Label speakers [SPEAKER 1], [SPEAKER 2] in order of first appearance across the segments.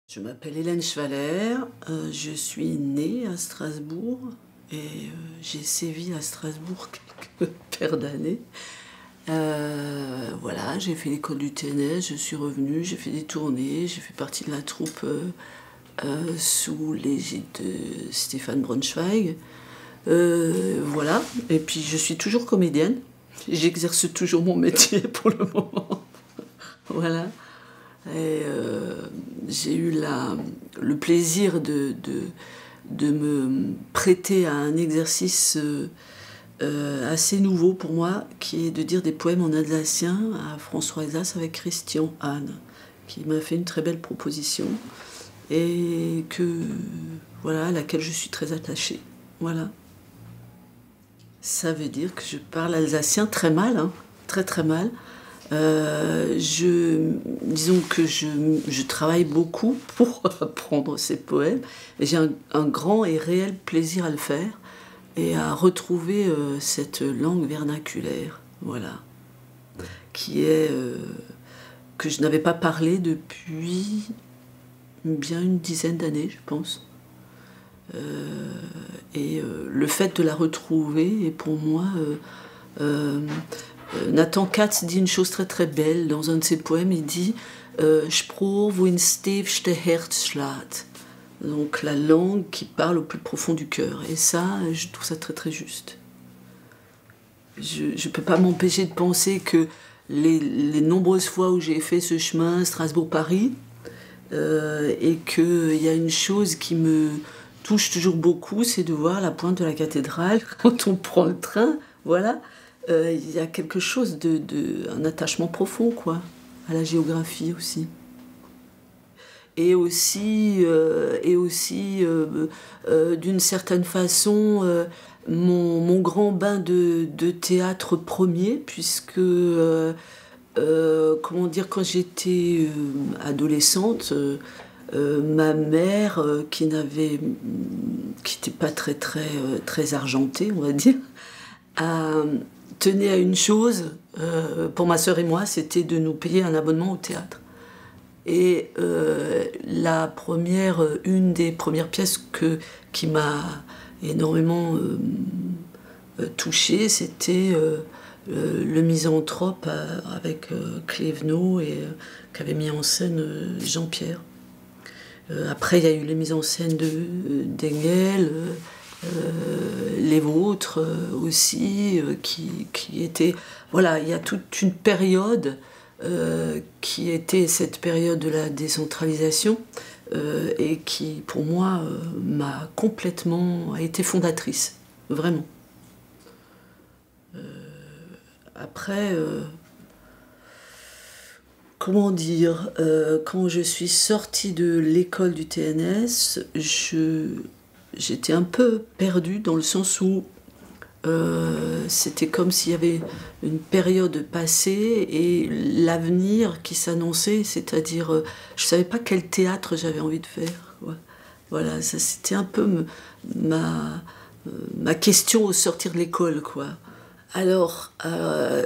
[SPEAKER 1] Je m'appelle Hélène Schwaller, je suis née à Strasbourg et j'ai sévi à Strasbourg quelques paires d'années. Voilà, j'ai fait l'école du TNS, je suis revenue, j'ai fait des tournées, j'ai fait partie de la troupe sous l'égide de Stéphane Braunschweig. Voilà, et puis je suis toujours comédienne, j'exerce toujours mon métier pour le moment. Voilà. Et j'ai eu le plaisir de me prêter à un exercice assez nouveau pour moi, qui est de dire des poèmes en alsacien à François Alsace avec Christian Hahn, qui m'a fait une très belle proposition et voilà, à laquelle je suis très attachée. Voilà. Ça veut dire que je parle alsacien très mal, hein, très très mal. Disons que je travaille beaucoup pour apprendre ces poèmes, et j'ai un grand et réel plaisir à le faire et à retrouver cette langue vernaculaire, voilà, qui est que je n'avais pas parlé depuis bien une dizaine d'années, je pense. Le fait de la retrouver est pour moi Nathan Katz dit une chose très très belle dans un de ses poèmes. Il dit Spruch wo ins tiefste Herz schlägt. Donc la langue qui parle au plus profond du cœur. Et ça, je trouve ça très très juste. Je ne peux pas m'empêcher de penser que les nombreuses fois où j'ai fait ce chemin Strasbourg-Paris, et qu'il y a une chose qui me touche toujours beaucoup, c'est de voir la pointe de la cathédrale quand on prend le train, voilà. Il y a quelque chose un attachement profond, quoi, à la géographie aussi. Et aussi d'une certaine façon, mon grand bain de théâtre premier, puisque, comment dire, quand j'étais adolescente, ma mère, qui n'était pas très argentée, on va dire, tenait à une chose, pour ma sœur et moi, c'était de nous payer un abonnement au théâtre. Et une des premières pièces qui m'a énormément touchée, c'était Le Misanthrope avec Clévenot et qu'avait mis en scène Jean-Pierre. Après, il y a eu les mises en scène d'Engel, les vôtres aussi, qui étaient... Voilà, il y a toute une période qui était cette période de la décentralisation et qui, pour moi, a été fondatrice, vraiment. Après, comment dire, quand je suis sortie de l'école du TNS, j'étais un peu perdue dans le sens où c'était comme s'il y avait une période passée et l'avenir qui s'annonçait, c'est-à-dire je ne savais pas quel théâtre j'avais envie de faire. Ouais. Voilà, ça c'était un peu ma question au sortir de l'école, quoi. Alors,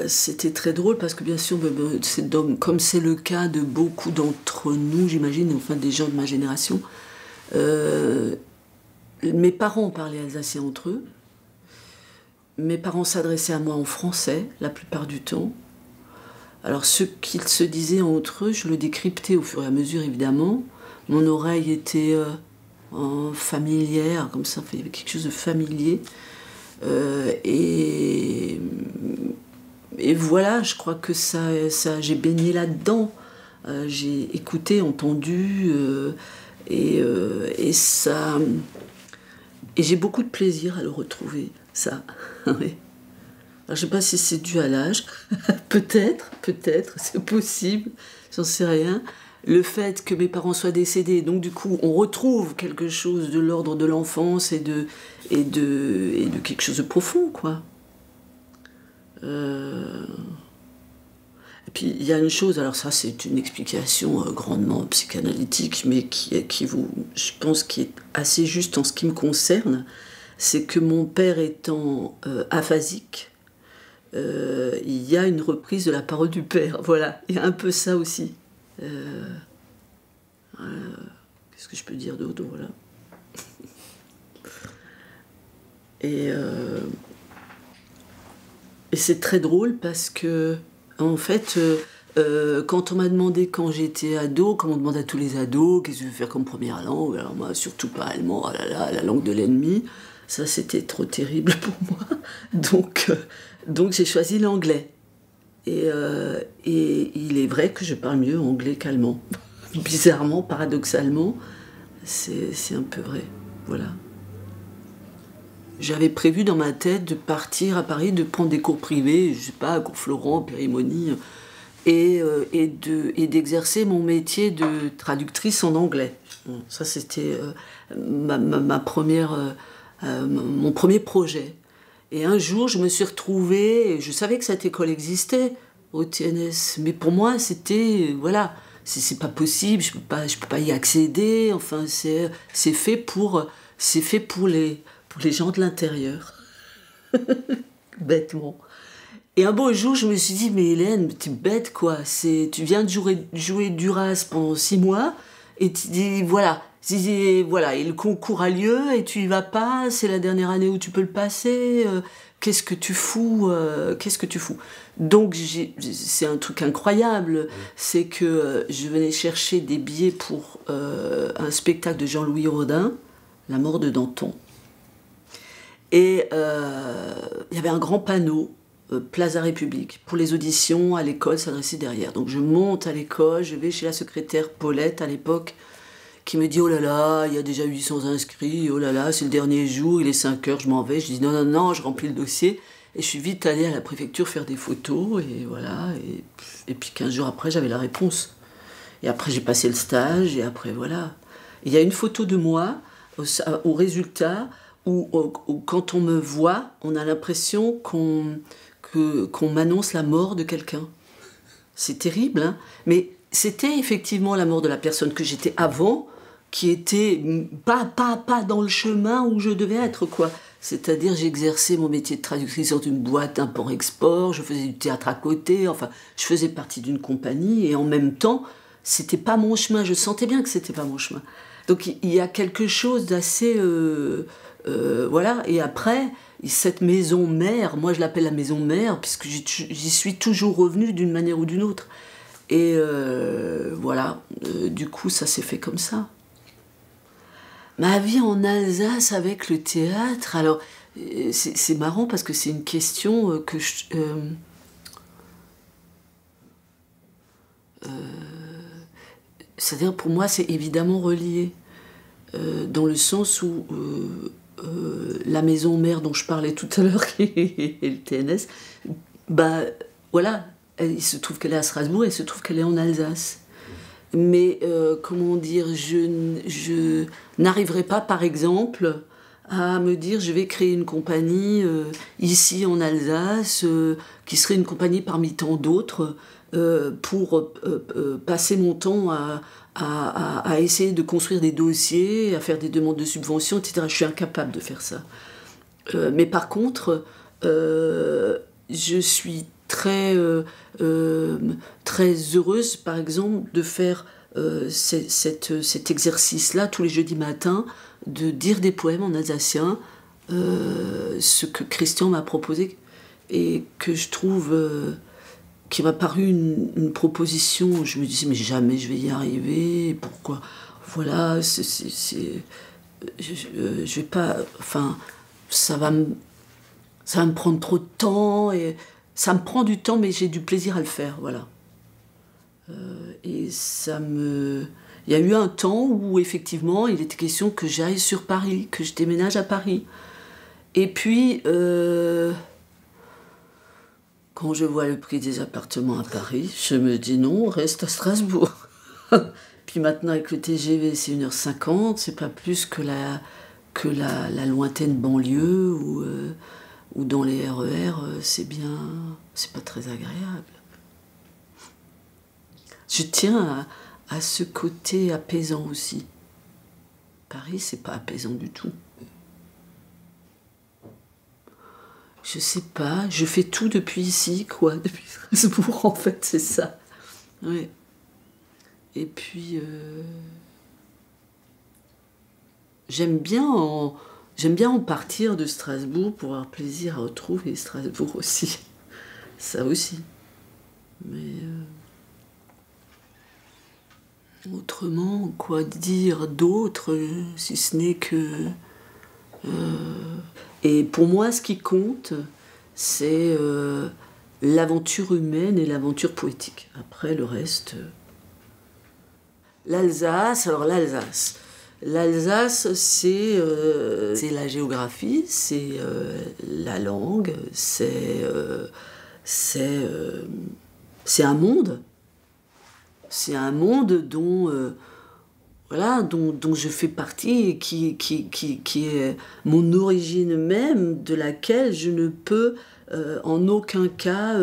[SPEAKER 1] c'était très drôle parce que bien sûr, comme c'est le cas de beaucoup d'entre nous, j'imagine, enfin des gens de ma génération, mes parents parlaient alsacien entre eux. Mes parents s'adressaient à moi en français, la plupart du temps. Alors, ce qu'ils se disaient entre eux, je le décryptais au fur et à mesure, évidemment. Mon oreille était familière, comme ça, il y avait quelque chose de familier. Et voilà, je crois que j'ai baigné là-dedans. J'ai écouté, entendu, et j'ai beaucoup de plaisir à le retrouver, ça. Oui. Alors, je ne sais pas si c'est dû à l'âge, peut-être, c'est possible, j'en sais rien. Le fait que mes parents soient décédés, donc du coup, on retrouve quelque chose de l'ordre de l'enfance et de quelque chose de profond, quoi. Et puis, il y a une chose, alors ça, c'est une explication grandement psychanalytique, mais je pense, qui est assez juste en ce qui me concerne, c'est que mon père étant aphasique, il y a une reprise de la parole du père. Voilà, il y a un peu ça aussi. Qu'est-ce que je peux dire d'autre? Voilà. Et c'est très drôle parce que, en fait, quand on m'a demandé quand j'étais ado, comme on demande à tous les ados, qu'est-ce que je veux faire comme première langue? Alors moi, surtout pas allemand, oh là là, la langue de l'ennemi. Ça, c'était trop terrible pour moi. Donc j'ai choisi l'anglais. Et il est vrai que je parle mieux anglais qu'allemand. Bizarrement, paradoxalement, c'est un peu vrai. Voilà. J'avais prévu dans ma tête de partir à Paris, de prendre des cours privés, je sais pas, cours Florent, Périmonie, et d'exercer mon métier de traductrice en anglais. Bon, ça, c'était ma première, mon premier projet. Et un jour, je me suis retrouvée, je savais que cette école existait au TNS, mais pour moi, c'était, voilà, c'est pas possible, je peux pas y accéder, enfin, c'est fait pour les gens de l'intérieur. Bêtement. Et un beau jour, je me suis dit, mais Hélène, t'es bête, quoi. Tu viens de jouer Duras pendant 6 mois, et tu dis, voilà, et le concours a lieu, et tu y vas pas, c'est la dernière année où tu peux le passer, qu'est-ce que tu fous, Donc, c'est un truc incroyable, c'est que je venais chercher des billets pour un spectacle de Jean-Louis Rodin, La mort de Danton. Et il y avait un grand panneau, Place de la République, pour les auditions à l'école s'adresser derrière. Donc je monte à l'école, je vais chez la secrétaire Paulette à l'époque, qui me dit « Oh là là, il y a déjà 800 inscrits, oh là là, c'est le dernier jour, il est 5 heures, je m'en vais. » Je dis « Non, non, non, je remplis le dossier. » Et je suis vite allée à la préfecture faire des photos, et voilà. Et puis 15 jours après, j'avais la réponse. Et après, j'ai passé le stage, et après, voilà. Il y a une photo de moi, au résultat, où quand on me voit, on a l'impression qu'on m'annonce la mort de quelqu'un. C'est terrible, hein? Mais c'était effectivement la mort de la personne que j'étais avant, qui était pas dans le chemin où je devais être, quoi. C'est-à-dire, j'exerçais mon métier de traductrice dans une boîte import-export, je faisais du théâtre à côté, enfin, je faisais partie d'une compagnie, et en même temps, c'était pas mon chemin, je sentais bien que c'était pas mon chemin. Donc il y a quelque chose d'assez... voilà, et après, cette maison mère, moi je l'appelle la maison mère, puisque j'y suis toujours revenue d'une manière ou d'une autre. Et voilà, du coup ça s'est fait comme ça. Ma vie en Alsace avec le théâtre, alors c'est marrant parce que c'est une question que c'est-à-dire pour moi c'est évidemment relié, dans le sens où la maison mère dont je parlais tout à l'heure, qui est le TNS, bah voilà, il se trouve qu'elle est à Strasbourg et il se trouve qu'elle est en Alsace. Mais comment dire, je n'arriverai pas, par exemple, à me dire je vais créer une compagnie ici en Alsace, qui serait une compagnie parmi tant d'autres, pour passer mon temps à essayer de construire des dossiers, à faire des demandes de subventions, etc. Je suis incapable de faire ça. Mais par contre, je suis très heureuse, par exemple, de faire cet exercice-là tous les jeudis matins, de dire des poèmes en alsacien, ce que Christian m'a proposé et que je trouve... qui m'a paru une proposition où je me disais mais jamais je vais y arriver, pourquoi, voilà, je vais pas, enfin ça va me prendre trop de temps, et ça me prend du temps mais j'ai du plaisir à le faire, voilà. Et il y a eu un temps où effectivement il était question que j'aille sur Paris, que je déménage à Paris, et puis quand je vois le prix des appartements à Paris, je me dis non, reste à Strasbourg. Puis maintenant, avec le TGV, c'est 1h50, c'est pas plus que la lointaine banlieue ou dans les RER, c'est pas très agréable. Je tiens à ce côté apaisant aussi. Paris, c'est pas apaisant du tout. Je sais pas, je fais tout depuis ici, quoi, depuis Strasbourg, en fait, c'est ça. Ouais. Et puis, j'aime bien en partir de Strasbourg pour avoir plaisir à retrouver Strasbourg aussi. Ça aussi. Mais autrement, quoi dire d'autre, si ce n'est que... et pour moi, ce qui compte, c'est l'aventure humaine et l'aventure poétique. Après, le reste... L'Alsace, alors l'Alsace. L'Alsace, c'est la géographie, c'est la langue, c'est un monde. C'est un monde dont, voilà, dont je fais partie et qui est mon origine même, de laquelle je ne peux en aucun cas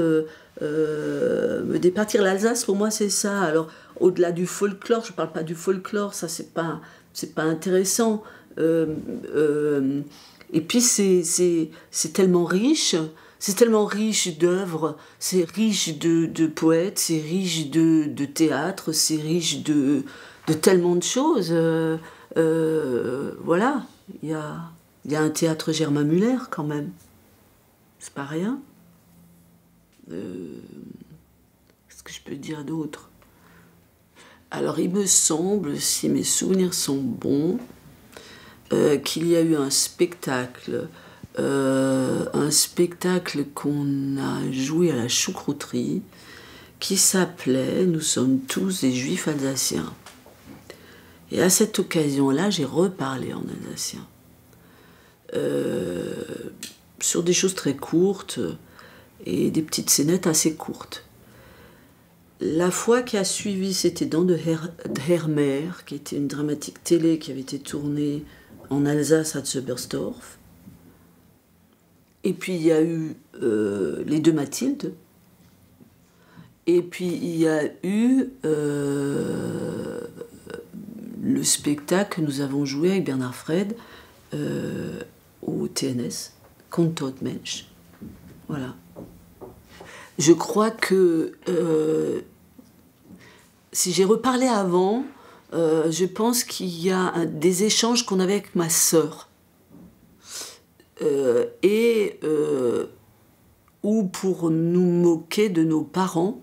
[SPEAKER 1] me départir. L'Alsace, pour moi, c'est ça. Alors, au-delà du folklore, je ne parle pas du folklore, ça, c'est pas intéressant. Et puis, c'est tellement riche. C'est tellement riche d'œuvres, c'est riche de poètes, c'est riche de théâtre, c'est riche de tellement de choses. Voilà, il y a un théâtre Germain Müller quand même. C'est pas rien. Qu'est-ce que je peux dire d'autre? Alors, il me semble, si mes souvenirs sont bons, qu'il y a eu un spectacle qu'on a joué à la choucrouterie qui s'appelait « Nous sommes tous des juifs alsaciens ». Et à cette occasion-là, j'ai reparlé en alsacien. Sur des choses très courtes et des petites scénettes assez courtes. La fois qui a suivi, c'était dans de Hermer, qui était une dramatique télé qui avait été tournée en Alsace à Zöbersdorf. Et puis il y a eu les deux Mathilde. Et puis il y a eu le spectacle que nous avons joué avec Bernard Fred au TNS, Kontoutmensch. Voilà. Je crois que si j'ai reparlé avant, je pense qu'il y a des échanges qu'on avait avec ma sœur. Ou pour nous moquer de nos parents,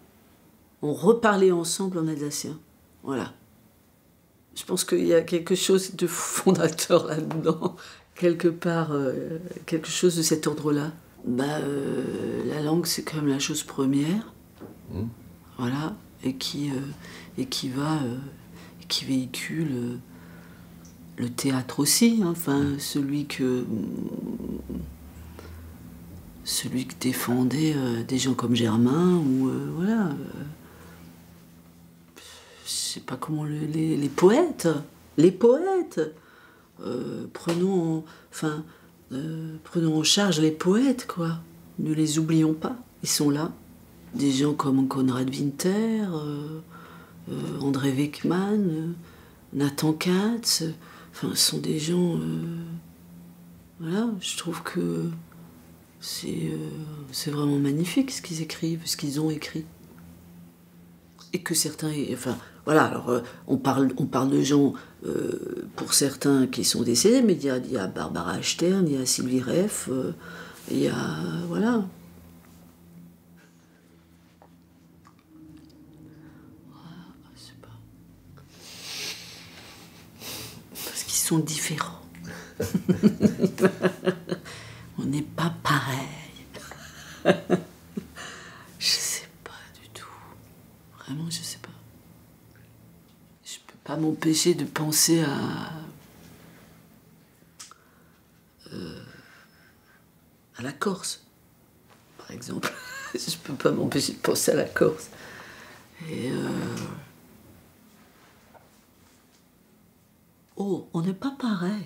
[SPEAKER 1] on reparlait ensemble en alsacien. Voilà. Je pense qu'il y a quelque chose de fondateur là-dedans, quelque part, quelque chose de cet ordre-là. La langue, c'est quand même la chose première, voilà, et qui véhicule le théâtre aussi, hein, enfin, celui que défendaient des gens comme Germain, ou voilà, je sais pas comment, les poètes, prenons en charge les poètes, quoi, ne les oublions pas, ils sont là, des gens comme Konrad Winter, André Weckmann, Nathan Katz, enfin, ce sont des gens, voilà, je trouve que c'est vraiment magnifique ce qu'ils écrivent, ce qu'ils ont écrit. Et que certains, enfin, voilà, alors on parle de gens, pour certains qui sont décédés, mais il y a Barbara Stern, il y a Sylvie Reff, il y a, voilà. Je sais pas. Parce qu'ils sont différents. On n'est pas pareil. Je sais pas du tout. Vraiment, je sais pas. Je peux pas m'empêcher de penser à la Corse, par exemple. Je peux pas m'empêcher de penser à la Corse. Et oh, on n'est pas pareil.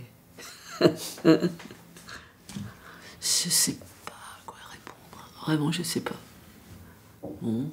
[SPEAKER 1] Je sais pas à quoi répondre. Vraiment, je sais pas. Bon.